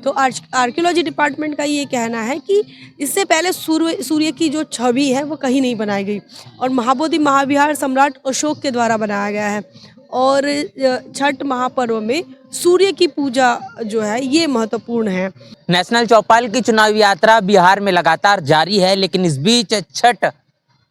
तो archaeology department का ये कहना है कि इससे पहले सूर्य की जो छवि है वो कहीं नहीं बनाई गई और महाबोधि महाविहार सम्राट अशोक के द्वारा बनाया गया है। और छठ महापर्व में सूर्य की पूजा जो है ये महत्वपूर्ण है। नेशनल चौपाल की चुनावी यात्रा बिहार में लगातार जारी है, लेकिन इस बीच छठ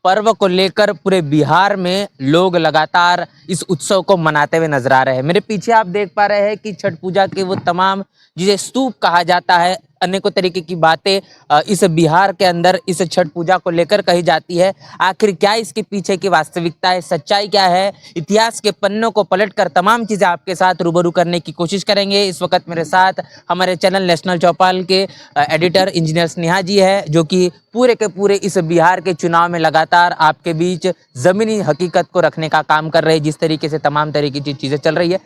पर्व को लेकर पूरे बिहार में लोग लगातार इस उत्सव को मनाते हुए नजर आ रहे हैं। मेरे पीछे आप देख पा रहे हैं कि छठ पूजा के वो तमाम जिसे स्तूप कहा जाता है, अनेकों तरीके की बातें इस बिहार के अंदर इस छठ पूजा को लेकर कही जाती है। आखिर क्या इसके पीछे की वास्तविकता है, सच्चाई क्या है, इतिहास के पन्नों को पलटकर तमाम चीजें आपके साथ रूबरू करने की कोशिश करेंगे। इस वक्त मेरे साथ हमारे चैनल नेशनल चौपाल के एडिटर इंजीनियर स्नेहा जी है, जो कि पूरे के पूरे इस बिहार के चुनाव में लगातार आपके बीच जमीनी हकीकत को रखने का काम कर रहे हैं। जिस तरीके से तमाम तरीके की चीजें चल रही है,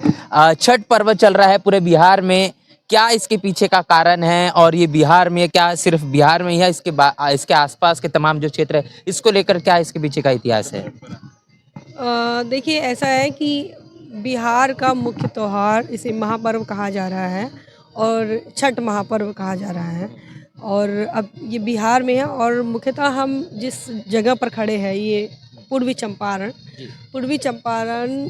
छठ पर्व चल रहा है पूरे बिहार में, क्या इसके पीछे का कारण है और ये बिहार में, क्या सिर्फ बिहार में ही है, इसके आसपास के तमाम जो क्षेत्र है इसको लेकर क्या इसके पीछे का इतिहास है? देखिए, ऐसा है कि बिहार का मुख्य त्यौहार इसे महापर्व कहा जा रहा है और छठ महापर्व कहा जा रहा है। और अब ये बिहार में है और मुख्यतः हम जिस जगह पर खड़े हैं ये पूर्वी चंपारण। पूर्वी चंपारण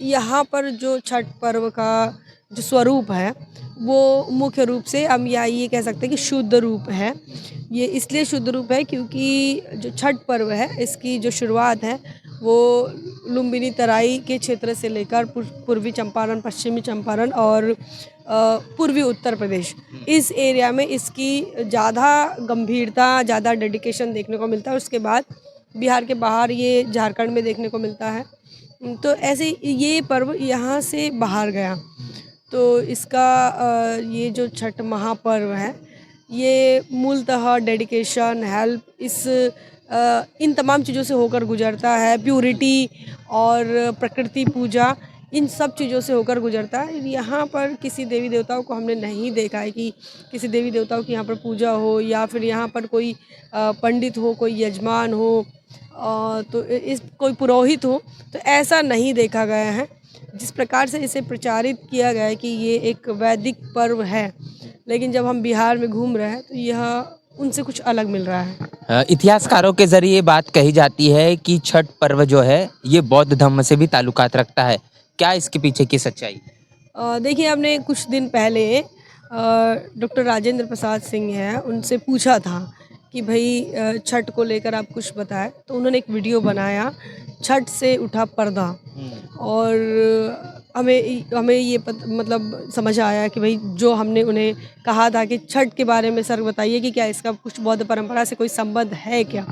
यहाँ पर जो छठ पर्व का जो स्वरूप है वो मुख्य रूप से हम या ये कह सकते हैं कि शुद्ध रूप है। ये इसलिए शुद्ध रूप है क्योंकि जो छठ पर्व है इसकी जो शुरुआत है वो लुम्बिनी तराई के क्षेत्र से लेकर पूर्वी चंपारण, पश्चिमी चंपारण और पूर्वी उत्तर प्रदेश, इस एरिया में इसकी ज़्यादा गंभीरता, ज़्यादा डेडिकेशन देखने को मिलता है। उसके बाद बिहार के बाहर ये झारखंड में देखने को मिलता है। तो ऐसे ये पर्व यहाँ से बाहर गया। तो इसका ये जो छठ महापर्व है ये मूलतः डेडिकेशन, हेल्प, इन तमाम चीज़ों से होकर गुजरता है। प्यूरिटी और प्रकृति पूजा, इन सब चीज़ों से होकर गुजरता है। यहाँ पर किसी देवी देवताओं को हमने नहीं देखा है कि किसी देवी देवताओं की यहाँ पर पूजा हो या फिर यहाँ पर कोई पंडित हो, कोई यजमान हो, तो इस कोई पुरोहित हो, तो ऐसा नहीं देखा गया है। जिस प्रकार से इसे प्रचारित किया गया है कि ये एक वैदिक पर्व है, लेकिन जब हम बिहार में घूम रहे हैं तो यह उनसे कुछ अलग मिल रहा है। इतिहासकारों के जरिए बात कही जाती है कि छठ पर्व जो है ये बौद्ध धर्म से भी ताल्लुकात रखता है, क्या इसके पीछे की सच्चाई? देखिए, हमने कुछ दिन पहले डॉक्टर राजेंद्र प्रसाद सिंह हैं उनसे पूछा था कि भाई छठ को लेकर आप कुछ बताएं, तो उन्होंने एक वीडियो बनाया, छठ से उठा पर्दा। और हमें ये मतलब समझ आया कि भाई जो हमने उन्हें कहा था कि छठ के बारे में सर बताइए कि क्या इसका कुछ बौद्ध परंपरा से कोई संबंध है क्या,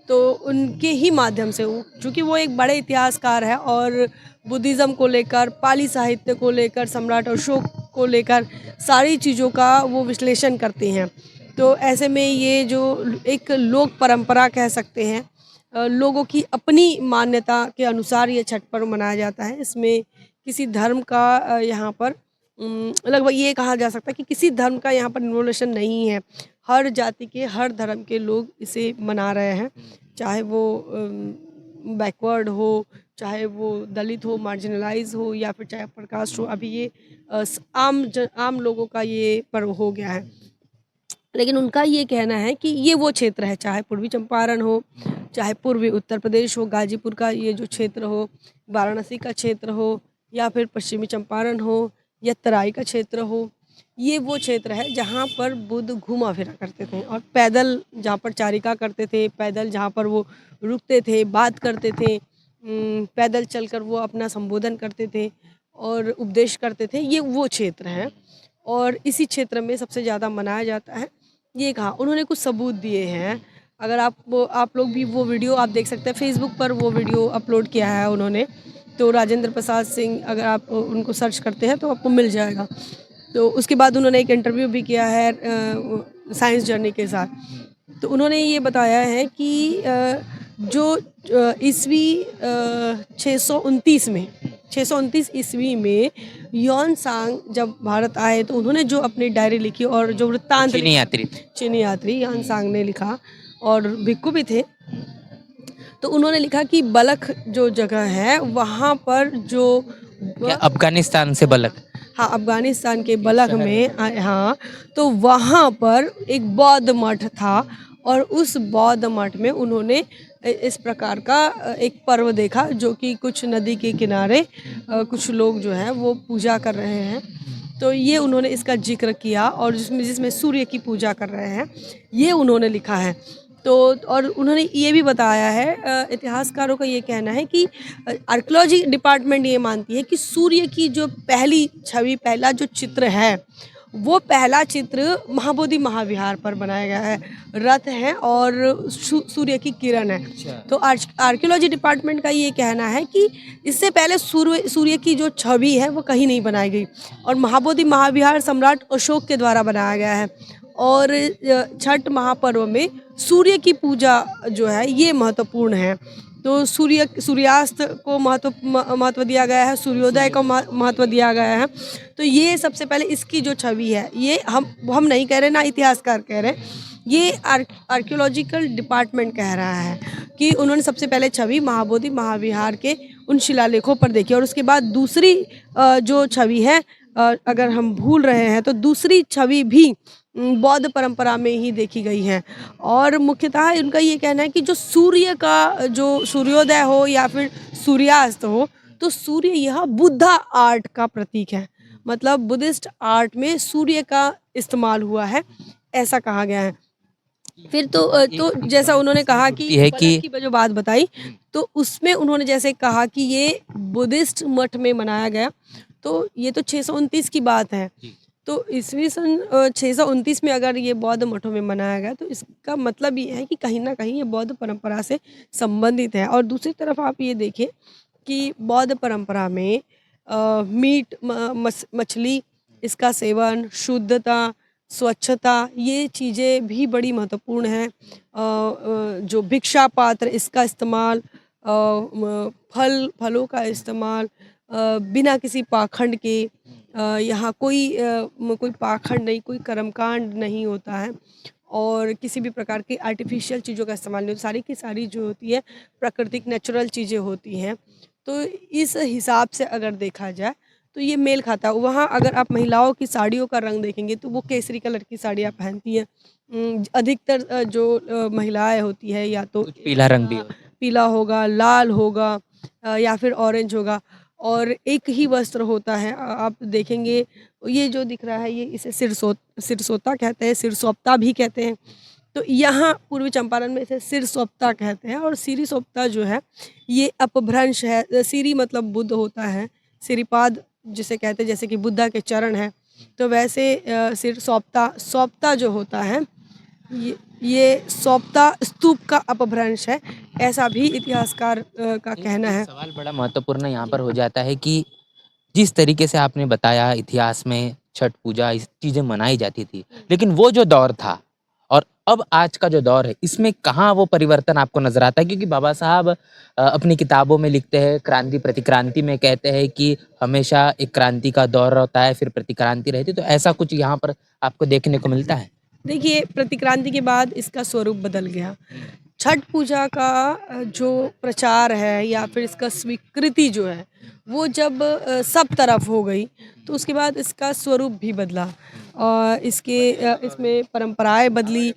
तो उनके ही माध्यम से, चूँकि वो एक बड़े इतिहासकार है और बुद्धिज़्म को लेकर, पाली साहित्य को लेकर, सम्राट अशोक को लेकर सारी चीज़ों का वो विश्लेषण करते हैं। तो ऐसे में ये जो एक लोक परंपरा कह सकते हैं, लोगों की अपनी मान्यता के अनुसार ये छठ पर्व मनाया जाता है। इसमें किसी धर्म का यहाँ पर लगभग ये कहा जा सकता है कि किसी धर्म का यहाँ पर इन्वोल्यूशन नहीं है। हर जाति के, हर धर्म के लोग इसे मना रहे हैं, चाहे वो बैकवर्ड हो, चाहे वो दलित हो, मार्जिनलाइज हो, या फिर चाहे प्रकास्ट हो। अभी ये आम लोगों का ये पर्व हो गया है। लेकिन उनका ये कहना है कि ये वो क्षेत्र है, चाहे पूर्वी चंपारण हो, चाहे पूर्वी उत्तर प्रदेश हो, गाजीपुर का ये जो क्षेत्र हो, वाराणसी का क्षेत्र हो, या फिर पश्चिमी चंपारण हो, या तराई का क्षेत्र हो, ये वो क्षेत्र है जहाँ पर बुद्ध घूमा फिरा करते थे और पैदल जहाँ पर चारिका करते थे, पैदल जहाँ पर वो रुकते थे, बात करते थे, पैदल चलकर वो अपना संबोधन करते थे और उपदेश करते थे, ये वो क्षेत्र है। और इसी क्षेत्र में सबसे ज़्यादा मनाया जाता है, ये कहा। उन्होंने कुछ सबूत दिए हैं, अगर आप लोग भी वो वीडियो आप देख सकते हैं, फेसबुक पर वो वीडियो अपलोड किया है उन्होंने। तो राजेंद्र प्रसाद सिंह, अगर आप उनको सर्च करते हैं तो आपको मिल जाएगा। तो उसके बाद उन्होंने एक इंटरव्यू भी किया है साइंस जर्नी के साथ। तो उन्होंने ये बताया है कि जो ईस्वी 629 ईस्वी में युआन सांग जब भारत आए तो उन्होंने जो अपनी डायरी लिखी और जो वृत्तांत चीनी यात्री युआन सांग ने लिखा, और भिक्खु भी थे, तो उन्होंने लिखा कि बलख जो जगह है वहाँ पर जो अफगानिस्तान से बलख, हाँ, अफ़गानिस्तान के बलख में हाँ, तो वहाँ पर एक बौद्ध मठ था और उस बौद्ध मठ में उन्होंने इस प्रकार का एक पर्व देखा जो कि कुछ नदी के किनारे कुछ लोग जो हैं वो पूजा कर रहे हैं। तो ये उन्होंने इसका ज़िक्र किया और जिसमें सूर्य की पूजा कर रहे हैं, ये उन्होंने लिखा है। तो और उन्होंने ये भी बताया है इतिहासकारों का ये कहना है कि आर्कियोलॉजी डिपार्टमेंट ये मानती है कि सूर्य की जो पहली छवि, पहला जो चित्र है, वो पहला चित्र महाबोधि महाविहार पर बनाया गया है। रथ है और सूर्य की किरण है। तो आर्कियोलॉजी डिपार्टमेंट का ये कहना है कि इससे पहले सूर्य की जो छवि है वो कहीं नहीं बनाई गई और महाबोधि महाविहार सम्राट अशोक के द्वारा बनाया गया है। और छठ महापर्व में सूर्य की पूजा जो है ये महत्वपूर्ण है। तो सूर्यास्त को महत्व दिया गया है, सूर्योदय को महत्व दिया गया है। तो ये सबसे पहले इसकी जो छवि है, ये हम नहीं कह रहे, ना इतिहासकार कह रहे, ये आर्कियोलॉजिकल डिपार्टमेंट कह रहा है कि उन्होंने सबसे पहले छवि महाबोधि महाविहार के उन शिलालेखों पर देखी और उसके बाद दूसरी जो छवि है, अगर हम भूल रहे हैं तो दूसरी छवि भी बौद्ध परंपरा में ही देखी गई है। और मुख्यतः उनका ये कहना है कि जो सूर्य का जो सूर्योदय हो या फिर सूर्यास्त हो, तो सूर्य यह बुद्धा आर्ट का प्रतीक है। मतलब बुद्धिस्ट आर्ट में सूर्य का इस्तेमाल हुआ है, ऐसा कहा गया है। फिर तो जैसा उन्होंने कहा कि है बलख कि की जो बात बताई, तो उसमें उन्होंने जैसे कहा कि ये बुद्धिस्ट मठ में मनाया गया, तो ये तो 629 की बात है। तो ईस्वी सन 629 में अगर ये बौद्ध मठों में मनाया गया, तो इसका मतलब ये है कि कहीं न कहीं ये बौद्ध परंपरा से संबंधित है। और दूसरी तरफ आप ये देखें कि बौद्ध परंपरा में मीट, मछली, इसका सेवन, शुद्धता, स्वच्छता, ये चीज़ें भी बड़ी महत्वपूर्ण हैं। जो भिक्षा पात्र, इसका इस्तेमाल, फलों का इस्तेमाल, बिना किसी पाखंड के, यहाँ कोई पाखंड नहीं, कोई कर्मकांड नहीं होता है और किसी भी प्रकार की आर्टिफिशियल चीज़ों का इस्तेमाल नहीं होता। सारी की सारी जो होती है प्राकृतिक नेचुरल चीज़ें होती हैं। तो इस हिसाब से अगर देखा जाए तो ये मेल खाता है। वहाँ अगर आप महिलाओं की साड़ियों का रंग देखेंगे तो वो केसरी कलर की साड़ियाँ पहनती हैं। अधिकतर जो महिलाएँ होती है या तो पीला रंग भी होता है। पीला होगा, लाल होगा या फिर ऑरेंज होगा और एक ही वस्त्र होता है। आप देखेंगे ये जो दिख रहा है, ये इसे सिरसोता कहते हैं, सिरसोप्ता भी कहते हैं। तो यहाँ पूर्वी चंपारण में इसे सिरसोप्ता कहते हैं और सिरिसोप्ता जो है ये अपभ्रंश है। सिरी मतलब बुद्ध होता है, सिरिपाद जिसे कहते हैं, जैसे कि बुद्धा के चरण हैं, तो वैसे सोप्ता जो होता है ये सोप्ता स्तूप का अपभ्रंश है, ऐसा भी इतिहासकार का कहना है। सवाल बड़ा महत्वपूर्ण यहाँ पर हो जाता है कि जिस तरीके से आपने बताया इतिहास में छठ पूजा इस चीजें मनाई जाती थी, लेकिन वो जो दौर था और अब आज का जो दौर है, इसमें कहाँ वो परिवर्तन आपको नजर आता है? क्योंकि बाबा साहब अपनी किताबों में लिखते हैं, क्रांति प्रतिक्रांति में कहते हैं कि हमेशा एक क्रांति का दौर होता है, फिर प्रतिक्रांति रहती है, तो ऐसा कुछ यहाँ पर आपको देखने को मिलता है? देखिए, प्रतिक्रांति के बाद इसका स्वरूप बदल गया। छठ पूजा का जो प्रचार है या फिर इसका स्वीकृति जो है, वो जब सब तरफ हो गई, तो उसके बाद इसका स्वरूप भी बदला और इसमें परंपराएं बदली,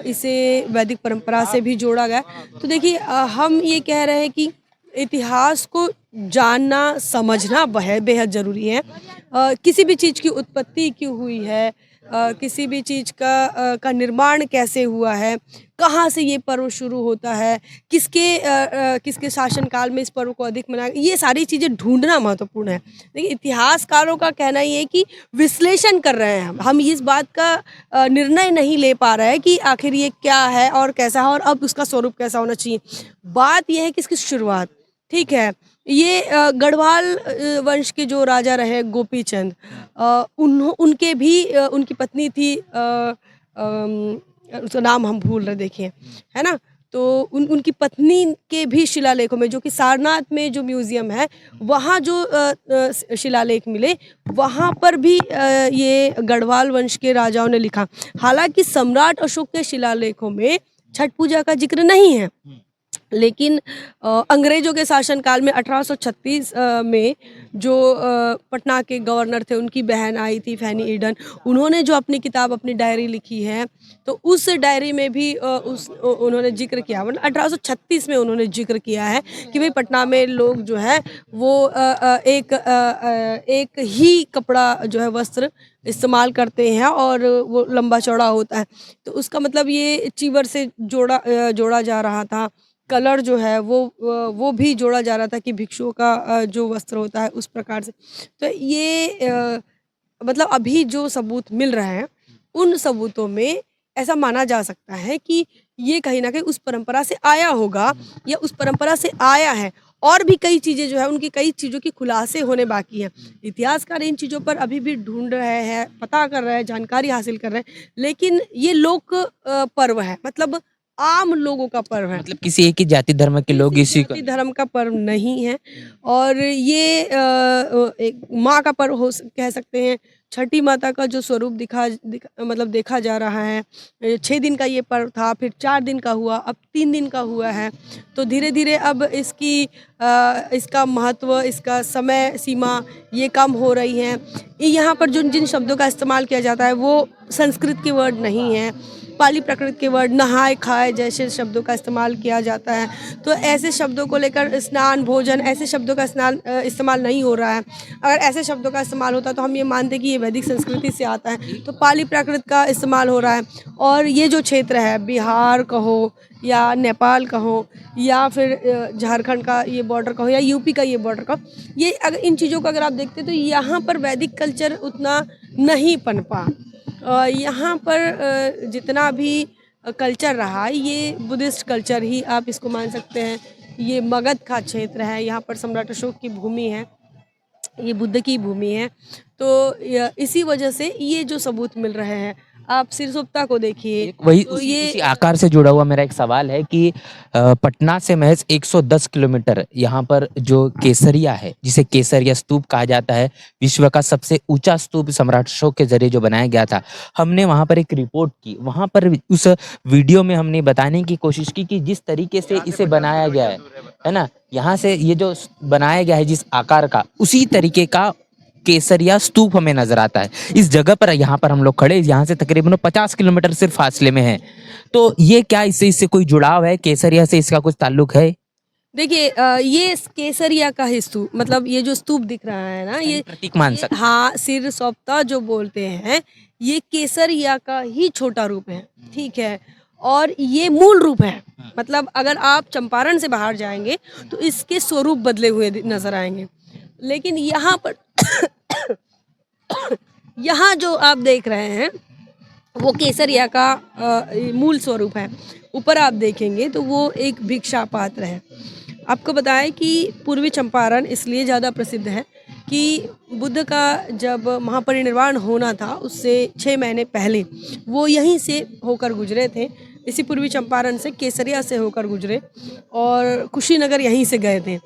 इसे वैदिक परंपरा से भी जोड़ा गया। तो देखिए, हम ये कह रहे हैं कि इतिहास को जानना, समझना बेहद ज़रूरी है। किसी भी चीज़ की उत्पत्ति क्यों हुई है, किसी भी चीज़ का निर्माण कैसे हुआ है, कहाँ से ये पर्व शुरू होता है, किसके शासनकाल में इस पर्व को अधिक मनाया, ये सारी चीज़ें ढूंढना महत्वपूर्ण है। देखिए, इतिहासकारों का कहना ये है कि विश्लेषण कर रहे हैं हम इस बात का निर्णय नहीं ले पा रहे हैं कि आखिर ये क्या है और कैसा है और अब उसका स्वरूप कैसा होना चाहिए। बात यह है कि इसकी शुरुआत, ठीक है, ये गढ़वाल वंश के जो राजा रहे गोपीचंद, उनके भी उनकी पत्नी थी, उसका नाम हम भूल रहे, देखिए, है ना। तो उनकी पत्नी के भी शिलालेखों में, जो कि सारनाथ में जो म्यूज़ियम है, वहाँ जो शिलालेख मिले, वहाँ पर भी ये गढ़वाल वंश के राजाओं ने लिखा। हालांकि सम्राट अशोक के शिलालेखों में छठ पूजा का जिक्र नहीं है, लेकिन अंग्रेज़ों के शासनकाल में 1836 में जो पटना के गवर्नर थे, उनकी बहन आई थी फैनी ईडन, उन्होंने जो अपनी किताब, अपनी डायरी लिखी है, तो उस डायरी में भी उन्होंने ज़िक्र किया, मतलब 1836 में उन्होंने ज़िक्र किया है कि भई पटना में लोग जो है वो एक ही कपड़ा जो है वस्त्र इस्तेमाल करते हैं और वो लंबा चौड़ा होता है। तो उसका मतलब ये चीवर से जोड़ा जा रहा था। कलर जो है वो भी जोड़ा जा रहा था कि भिक्षुओं का जो वस्त्र होता है उस प्रकार से। तो ये मतलब अभी जो सबूत मिल रहे हैं, उन सबूतों में ऐसा माना जा सकता है कि ये कहीं न कहीं उस परंपरा से आया होगा या उस परंपरा से आया है। और भी कई चीज़ें जो है, उनकी कई चीज़ों की खुलासे होने बाकी हैं। इतिहासकार इन चीज़ों पर अभी भी ढूँढ रहे हैं, पता कर रहे हैं, जानकारी हासिल कर रहे हैं। लेकिन ये लोक पर्व है, मतलब आम लोगों का पर्व है। मतलब किसी एक ही जाति धर्म के लोग किसी इसी को जाति धर्म का पर्व नहीं है और ये एक माँ का पर्व कह सकते हैं। छठी माता का जो स्वरूप मतलब देखा जा रहा है। 6 दिन का ये पर्व था, फिर 4 दिन का हुआ, अब 3 दिन का हुआ है। तो धीरे-धीरे अब इसका महत्व, इसका समय सीमा ये कम हो रही है। यहाँ पर जिन शब्दों का इस्तेमाल किया जाता है वो संस्कृत के वर्ड नहीं है। पाली प्राकृत के वर्ड नहाए-खाए जैसे शब्दों का इस्तेमाल किया जाता है। तो ऐसे शब्दों को लेकर स्नान, भोजन ऐसे शब्दों का इस्तेमाल नहीं हो रहा है। अगर ऐसे शब्दों का इस्तेमाल होता तो हम ये मानते कि ये वैदिक संस्कृति से आता है। तो पाली प्राकृत का इस्तेमाल हो रहा है और ये जो क्षेत्र है, बिहार कहो या नेपाल कहो या फिर झारखंड का ये बॉर्डर कहो या यूपी का ये बॉर्डर कहो, ये अगर इन चीज़ों को अगर आप देखते तो यहाँ पर वैदिक कल्चर उतना नहीं पनपा। यहाँ पर जितना भी कल्चर रहा ये बुद्धिस्ट कल्चर ही आप इसको मान सकते हैं। ये मगध का क्षेत्र है, यहाँ पर सम्राट अशोक की भूमि है, ये बुद्ध की भूमि है। तो इसी वजह से ये जो सबूत मिल रहे हैं, आप सिरसोप्ता को देखिए। वही तो उसी आकार से जुड़ा हुआ मेरा एक सवाल है कि पटना से महज 110 किलोमीटर यहाँ पर जो केसरिया है, जिसे केसरिया स्तूप कहा जाता है, विश्व का सबसे ऊंचा स्तूप सम्राट अशोक के जरिए जो बनाया गया था। हमने वहां पर एक रिपोर्ट की, वहां पर उस वीडियो में हमने बताने की कोशिश की कि जिस तरीके से इसे बनाया गया है ना, यहाँ से ये जो बनाया गया है जिस आकार का, उसी तरीके का केसरिया स्तूप हमें नजर आता है। इस जगह पर यहाँ पर हम लोग खड़े, यहाँ से तकरीबन 50 किलोमीटर सिर्फ फासले में है। तो ये क्या इससे कोई जुड़ाव है, केसरिया से इसका कुछ ताल्लुक है? देखिए ये केसरिया का ही स्तूप, मतलब ये जो स्तूप दिख रहा है ना, ये प्रतीक मान सकते हैं। हाँ, सिरसोप्ता जो बोलते हैं, ये केसरिया का ही छोटा रूप है, ठीक है। और ये मूल रूप है, मतलब अगर आप चंपारण से बाहर जाएंगे तो इसके स्वरूप बदले हुए नजर आएंगे। लेकिन यहाँ पर यहाँ जो आप देख रहे हैं वो केसरिया का मूल स्वरूप है। ऊपर आप देखेंगे तो वो एक भिक्षा पात्र है। आपको बताएं कि पूर्वी चंपारण इसलिए ज़्यादा प्रसिद्ध है कि बुद्ध का जब महापरिनिर्वाण होना था उससे 6 महीने पहले वो यहीं से होकर गुजरे थे। इसी पूर्वी चंपारण से, केसरिया से होकर गुजरे और कुशीनगर यहीं से गए थे।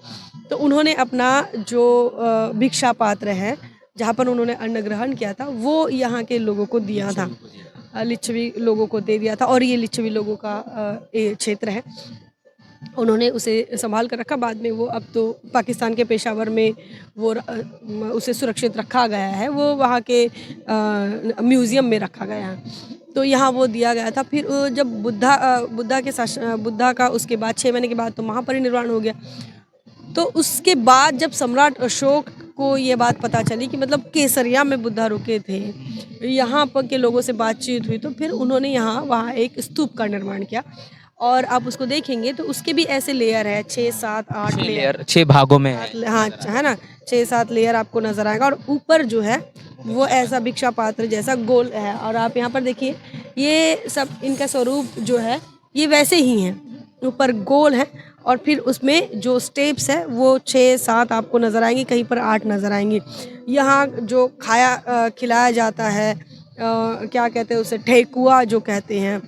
तो उन्होंने अपना जो भिक्षा पात्र है जहाँ पर उन्होंने अन्न ग्रहण किया था वो यहाँ के लोगों को दिया था, लिच्छवी लोगों को दे दिया था और ये लिच्छवी लोगों का क्षेत्र है। उन्होंने उसे संभाल कर रखा। बाद में वो अब तो पाकिस्तान के पेशावर में वो उसे सुरक्षित रखा गया है, वो वहाँ के म्यूज़ियम में रखा गया है। तो यहाँ वो दिया गया था। फिर जब बुद्धा का उसके बाद 6 महीने के बाद तो महापरिनिर्वाण हो गया। तो उसके बाद जब सम्राट अशोक को ये बात पता चली कि मतलब केसरिया में बुद्धा रुके थे, यहाँ पर के लोगों से बातचीत हुई, तो फिर उन्होंने वहाँ एक स्तूप का निर्माण किया। और आप उसको देखेंगे तो उसके भी ऐसे लेयर है, 6, 7, 8 लेयर, 6 भागों में है। हाँ है ना, 6-7 लेयर आपको नजर आएगा। और ऊपर जो है वो ऐसा भिक्षा पात्र जैसा गोल है। और आप यहाँ पर देखिए ये सब इनका स्वरूप जो है ये वैसे ही हैं, ऊपर गोल है और फिर उसमें जो स्टेप्स है वो 6-7 आपको नज़र आएंगी, कहीं पर 8 नज़र आएंगी। यहाँ जो खिलाया जाता है, क्या कहते हैं उसे, ठेकुआ जो कहते हैं,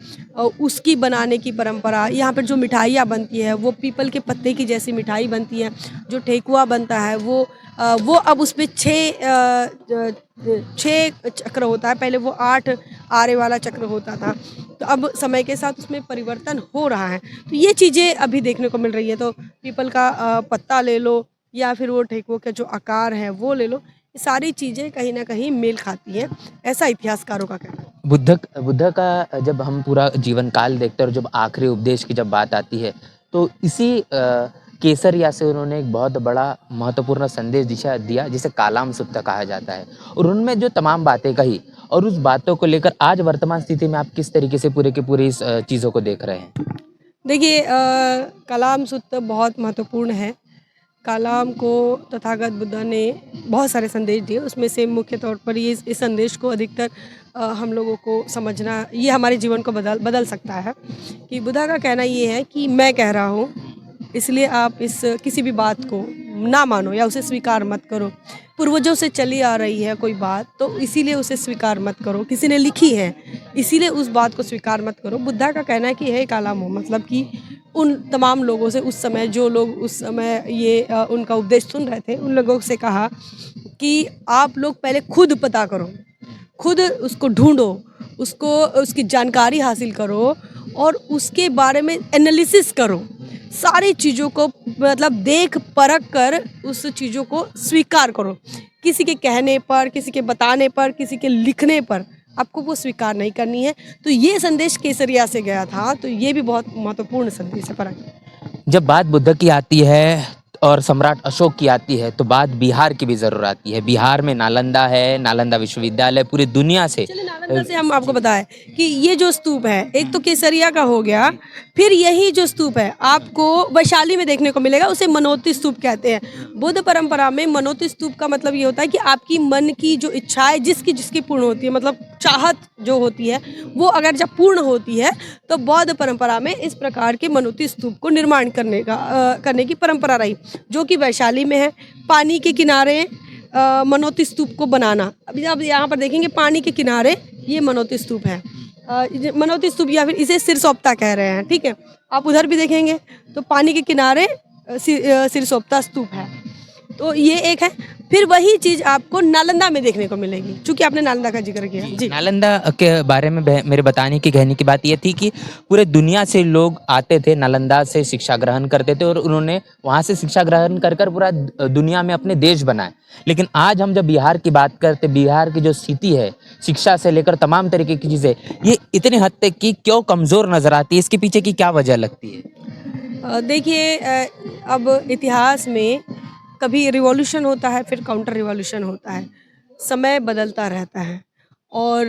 उसकी बनाने की परंपरा। यहाँ पर जो मिठाइयाँ बनती है वो पीपल के पत्ते की जैसी मिठाई बनती है। जो ठेकुआ बनता है वो अब उसमें 6 चक्र होता है, पहले वो आरे वाला चक्र होता था, तो अब समय के साथ उसमें परिवर्तन हो रहा है। तो ये चीज़ें अभी देखने को मिल रही है। तो पीपल का पत्ता ले लो या फिर वो ठेकुआ का जो आकार है वो ले लो, ये सारी चीज़ें कहीं न कहीं मेल खाती हैं, ऐसा इतिहासकारों का कहना है। बुद्ध का जब हम पूरा जीवन काल देखते हैं और जब आखिरी उपदेश की जब बात आती है, तो इसी केसरिया से उन्होंने एक बहुत बड़ा महत्वपूर्ण संदेश दिया जिसे कालाम सुत्ता कहा जाता है, और उनमें जो तमाम बातें कही और उस बातों को लेकर आज वर्तमान स्थिति में आप किस तरीके से पूरे के पूरे इस चीज़ों को देख रहे हैं? देखिए कलाम सूत्र बहुत महत्वपूर्ण है। कलाम को तथागत बुद्ध ने बहुत सारे संदेश दिए, उसमें से मुख्य तौर पर ये इस संदेश को अधिकतर हम लोगों को समझना, ये हमारे जीवन को बदल सकता है। कि बुद्ध का कहना ये है कि मैं कह रहा हूँ, इसलिए आप इस किसी भी बात को ना मानो या उसे स्वीकार मत करो। पूर्वजों से चली आ रही है कोई बात, तो इसीलिए उसे स्वीकार मत करो। किसी ने लिखी है, इसीलिए उस बात को स्वीकार मत करो। बुद्धा का कहना है कि हे कालाम हो, मतलब कि उन तमाम लोगों से उस समय, जो लोग उस समय ये उनका उपदेश सुन रहे थे, उन लोगों से कहा कि आप लोग पहले खुद पता करो, खुद उसको ढूंढो, उसको उसकी जानकारी हासिल करो और उसके बारे में एनालिसिस करो। सारी चीज़ों को मतलब देख परख कर उस चीज़ों को स्वीकार करो। किसी के कहने पर, किसी के बताने पर, किसी के लिखने पर आपको वो स्वीकार नहीं करनी है। तो ये संदेश केसरिया से गया था, तो ये भी बहुत महत्वपूर्ण संदेश है परख। जब बात बुद्ध की आती है और सम्राट अशोक की आती है, तो बात बिहार की भी ज़रूर आती है। बिहार में नालंदा है, नालंदा विश्वविद्यालय पूरी दुनिया से चलिए नालंदा से हम आपको बताएं कि ये जो स्तूप है, एक तो केसरिया का हो गया, फिर यही जो स्तूप है आपको वैशाली में देखने को मिलेगा, उसे मनोती स्तूप कहते हैं। बुद्ध परंपरा में मनोती स्तूप का मतलब ये होता है कि आपकी मन की जो इच्छाएं जिसकी जिसकी पूर्ण होती है, मतलब चाहत जो होती है वो अगर जब पूर्ण होती है, तो बौद्ध परंपरा में इस प्रकार के मनोती स्तूप को निर्माण करने की परंपरा रही, जो कि वैशाली में है। पानी के किनारे मनोती स्तूप को बनाना, अभी आप यहाँ पर देखेंगे पानी के किनारे ये मनोती स्तूप है। मनोती स्तूप या फिर इसे सिरसोप्ता कह रहे हैं, ठीक है। आप उधर भी देखेंगे तो पानी के किनारे सिरसोप्ता स्तूप है, तो ये एक है। फिर वही चीज़ आपको नालंदा में देखने को मिलेगी, चूँकि आपने नालंदा का जिक्र किया जी। नालंदा के बारे में मेरे बताने की कहने की बात यह थी कि पूरे दुनिया से लोग आते थे, नालंदा से शिक्षा ग्रहण करते थे और उन्होंने वहाँ से शिक्षा ग्रहण कर पूरा दुनिया में अपने देश बनाए। लेकिन आज हम जब बिहार की बात करते, बिहार की जो स्थिति है शिक्षा से लेकर तमाम तरीके की चीज़ें, ये इतनी हद तक की क्यों कमज़ोर नज़र आती है? इसके पीछे की क्या वजह लगती है? देखिए अब इतिहास में कभी रिवॉल्यूशन होता है, फिर काउंटर रिवॉल्यूशन होता है, समय बदलता रहता है। और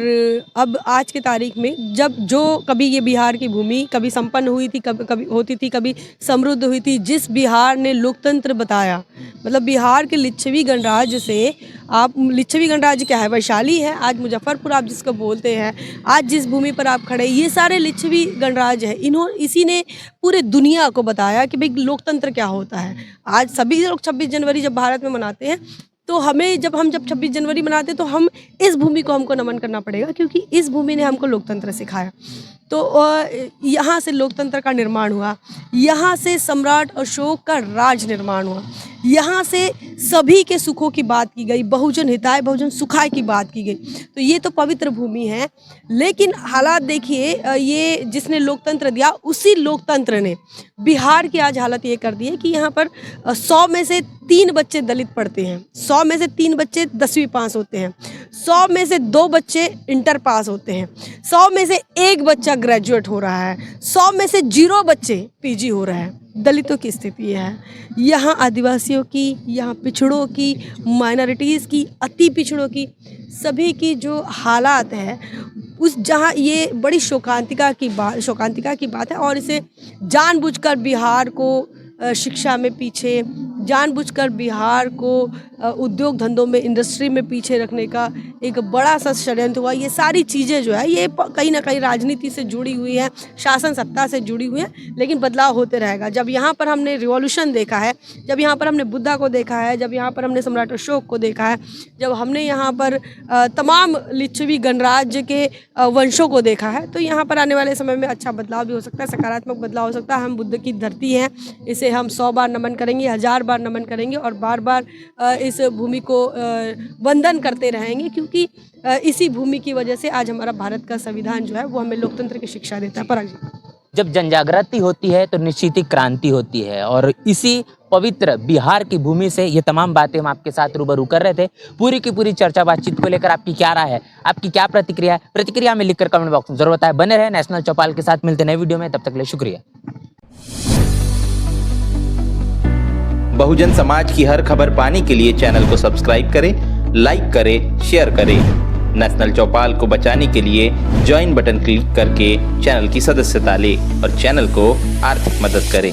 अब आज की तारीख में जब जो कभी ये बिहार की भूमि कभी संपन्न हुई थी, कभी कभी होती थी, कभी समृद्ध हुई थी, जिस बिहार ने लोकतंत्र बताया, मतलब बिहार के लिच्छवी गणराज्य से, आप लिच्छवी गणराज्य क्या है, वैशाली है, आज मुजफ्फरपुर आप जिसको बोलते हैं, आज जिस भूमि पर आप खड़े, ये सारे लिच्छवी गणराज्य है। इसी ने पूरे दुनिया को बताया कि भाई लोकतंत्र क्या होता है। आज सभी लोग 26 जनवरी जब भारत में मनाते हैं, तो हमें जब 26 जनवरी मनाते हैं, तो हम इस भूमि को हमको नमन करना पड़ेगा, क्योंकि इस भूमि ने हमको लोकतंत्र सिखाया। तो यहाँ से लोकतंत्र का निर्माण हुआ, यहाँ से सम्राट अशोक का राज निर्माण हुआ, यहाँ से सभी के सुखों की बात की गई, बहुजन हिताय बहुजन सुखाय की बात की गई। तो ये तो पवित्र भूमि है। लेकिन हालात देखिए, ये जिसने लोकतंत्र दिया, उसी लोकतंत्र ने बिहार की आज हालत ये कर दी है कि यहाँ पर 100 में से 3 बच्चे दलित पढ़ते हैं, 100 में से 3 बच्चे 10वीं पास होते हैं, 100 में से 2 बच्चे इंटर पास होते हैं, 100 में से 1 बच्चा ग्रेजुएट हो रहा है, 100 में से 0 बच्चे पीजी हो रहे हैं। दलितों की स्थिति है, यहाँ आदिवासियों की, यहाँ पिछड़ों की, माइनॉरिटीज़ की, अति पिछड़ों की, सभी की जो हालात है, उस जहाँ ये बड़ी शोकांतिका की बात है। और इसे जानबूझकर बिहार को शिक्षा में पीछे, जानबूझकर बिहार को उद्योग धंधों में, इंडस्ट्री में पीछे रखने का एक बड़ा सा षड्यंत्र हुआ। ये सारी चीज़ें जो है, ये कहीं ना कहीं राजनीति से जुड़ी हुई है, शासन सत्ता से जुड़ी हुई है, लेकिन बदलाव होते रहेगा। जब यहाँ पर हमने रिवॉल्यूशन देखा है, जब यहाँ पर हमने बुद्धा को देखा है, जब यहाँ पर हमने सम्राट अशोक को देखा है, जब हमने यहाँ पर तमाम लिच्छवी गणराज्य के वंशों को देखा है, तो यहाँ पर आने वाले समय में अच्छा बदलाव भी हो सकता है, सकारात्मक बदलाव हो सकता है। हम बुद्ध की धरती हैं, इसे इसे हम 100 बार नमन करेंगे, 1000 बार नमन करेंगे और बार बार इस भूमि को वंदन करते रहेंगे, क्योंकि इसी भूमि की वजह से आज हमारा भारत का संविधान जो है वो हमें लोकतंत्र की शिक्षा देता है। पराग जी, जब जन जागृति होती है तो निश्चित ही क्रांति होती है, और इसी पवित्र बिहार की भूमि से ये तमाम बातें हम आपके साथ रूबरू कर रहे थे। पूरी की पूरी चर्चा बातचीत को लेकर आपकी क्या राय है, आपकी क्या प्रतिक्रिया है, प्रतिक्रिया में लिखकर कमेंट बॉक्स में जरूर बताएं। बने रहे नेशनल चौपाल के साथ, मिलते नए वीडियो में, तब तक के लिए शुक्रिया। बहुजन समाज की हर खबर पाने के लिए चैनल को सब्सक्राइब करें, लाइक करें, शेयर करें। नेशनल चौपाल को बचाने के लिए ज्वाइन बटन क्लिक करके चैनल की सदस्यता लें और चैनल को आर्थिक मदद करें।